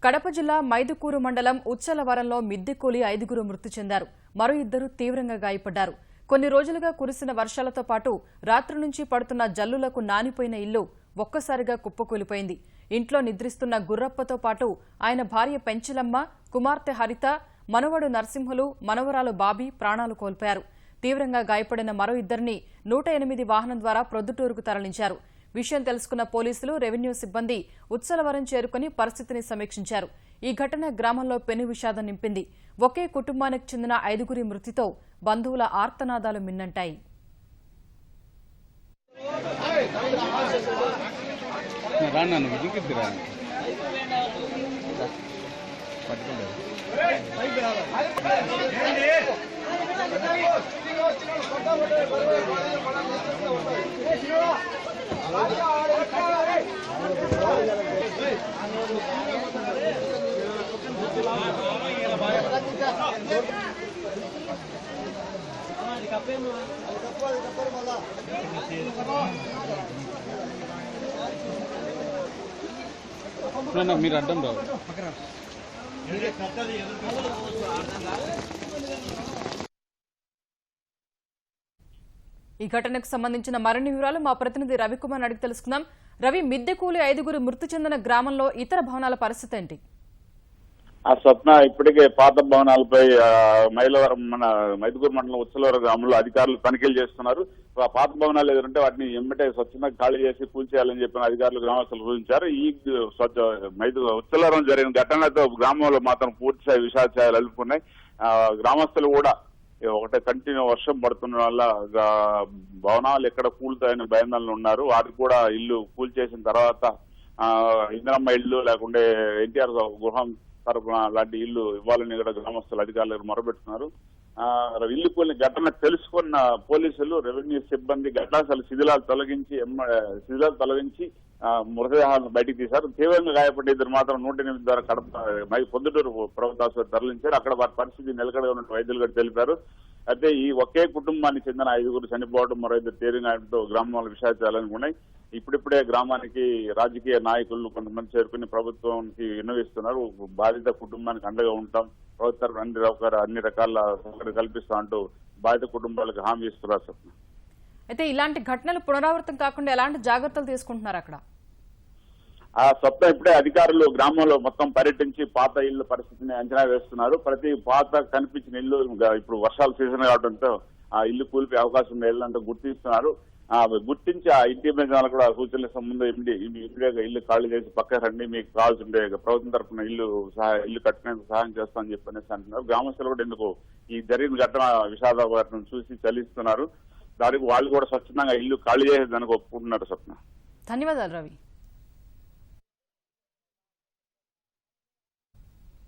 కడప జిల్లా మైదుకూరు మండలం ఉచ్చలవరంలో మిద్దె కూలి 5గురు మృతి చెందారు. మరో 2 తీవ్రంగా గాయపడ్డారు. కొన్ని రోజులుగా కురిసిన వర్షాలతో పాటు రాత్రి నుంచి పడుతున్న జల్లులకు నానిపోయిన ఇల్లు ఒక్కసారిగా కుప్పకూలిపోయింది. ఇంట్లో నిద్రిస్తున్న గుర్రప్పతో పాటు ఆయన భార్య పెంచలమ్మ, కుమార్తె హరిత, మనవడు నరసింహులు, మనవరాలు బాబీ ప్రాణాలు కోల్పోయారు. తీవ్రంగా గాయపడిన మరో 2ని 108 వాహనం ద్వారా ప్రొద్దుటూరుకు తరలించారు. విషయం తెలుసుకున్న పోలీసులు, రెవెన్యూ సిబ్బంది ఉచ్చలవరం చేరుకుని పరిస్థితిని సమీక్షించారు. ఈ ఘటన గ్రామంలో పెను విషాదం నింపింది. ఒకే కుటుంబానికి చెందిన 5గురి మృతితో బంధువుల ఆర్తనాదాలు మిన్నంటాయి. మీరు అడ్డం రావు. ఈ ఘటనకు సంబంధించిన మరిన్ని వివరాలు మా ప్రతినిధి రవికుమార్ అడిగి తెలుసుకుందాం. రవి, మిద్దె కూలి 5గురు మృతి చెందిన గ్రామంలో ఇతర భవనాల పరిస్థితి ఏంటి? ఆ స్వప్న ఇప్పటికే పాత భవనాలపై మైలవరం మన మైదుకూరు మండలం ఉచ్చలవరం గ్రామంలో అధికారులు తనిఖీలు చేస్తున్నారు. ఆ పాత భవనాలు ఎదురుంటే వాటిని ఎమ్మటే స్వచ్ఛంగా ఖాళీ చేసి కూల్చేయాలని చెప్పిన అధికారులు గ్రామస్తులు సూచించారు. ఈ ఉచ్చలవరం జరిగిన ఘటనతో గ్రామంలో మాత్రం పూర్తిస్థాయి విషాదాలు అలుపుకున్నాయి. గ్రామస్తులు కూడా ఒకటే కంటిన్యూ వర్షం పడుతున్న వల్ల భవనాలు ఎక్కడ కూలుతాయని భయాందోళనలు ఉన్నారు. వారికి కూడా ఇల్లు కూల్చేసిన తర్వాత ఇందిరమ్మ ఇల్లు లేకుంటే ఎన్టీఆర్ గృహం తరపున లాంటి ఇల్లు ఇవ్వాలని కూడా గ్రామస్తులు అధికారులు మొరబెట్టుతున్నారు. ఇల్లు కూలిన ఘటన తెలుసుకున్న పోలీసులు, రెవెన్యూ సిబ్బంది ఘటనాస్థల శిథిలాలు తొలగించి మృతదేహాలను బయటికి తీశారు. తీవ్రంగా గాయపడ్డ 2 మాత్రం 108 ద్వారా కడప పొద్దుటూరు ప్రభుత్వ ఆసుపత్రి తరలించారు. అక్కడ వారి పరిస్థితి నిలకడగా ఉన్నట్టు వైద్యులు కూడా తెలిపారు. అయితే ఈ ఒకే కుటుంబానికి చెందిన 5గురు చనిపోవడం, మరో 2 తీవ్రంగా గ్రామంలో విషాదాలు ఉన్నాయి. ఇప్పుడిప్పుడే గ్రామానికి రాజకీయ నాయకులు కొంతమంది చేరుకుని ప్రభుత్వానికి విన్నవిస్తున్నారు. బాధిత కుటుంబానికి అండగా ఉంటాం, ప్రభుత్వం అన్ని రకాల సౌకర్యాలు కల్పిస్తా అంటూ బాధిత కుటుంబాలకు హామీ ఇస్తున్నారు. అయితే ఇలాంటి ఘటనలు పునరావృతం కాకుండా ఎలాంటి జాగ్రత్తలు తీసుకుంటున్నారు అక్కడ? ఆ స్వప్న ఇప్పుడే అధికారులు గ్రామంలో మొత్తం పర్యటించి పాత ఇళ్ల పరిస్థితిని అంచనా వేస్తున్నారు. ప్రతి పాత కనిపించిన ఇల్లు ఇప్పుడు వర్షాల సీజన్ కావడంతో ఆ ఇల్లు కూలిపే అవకాశం ఉన్న ఇల్లు అంతా గుర్తిస్తున్నారు. గుర్తించి ఆ ఇంటి మీద కూడా సూచనల సంబంధం ఇల్లు ఖాళీ చేసి పక్క రండి, మీకు కావాల్సి ఉండే ప్రభుత్వం తరఫున ఇల్లు కట్టుకునేందుకు సహాయం చేస్తామని చెప్పనేసి అంటున్నారు. గ్రామస్తులు కూడా ఎందుకు ఈ జరిగిన ఘటన విషాద ఘటనను చూసి చలిస్తున్నారు. దానికి వాళ్ళు కూడా స్వచ్ఛందంగా ఇల్లు ఖాళీ చేసేదానికి ఒప్పుకుంటున్నారు. స్వప్న, ధన్యవాదాలు రవి.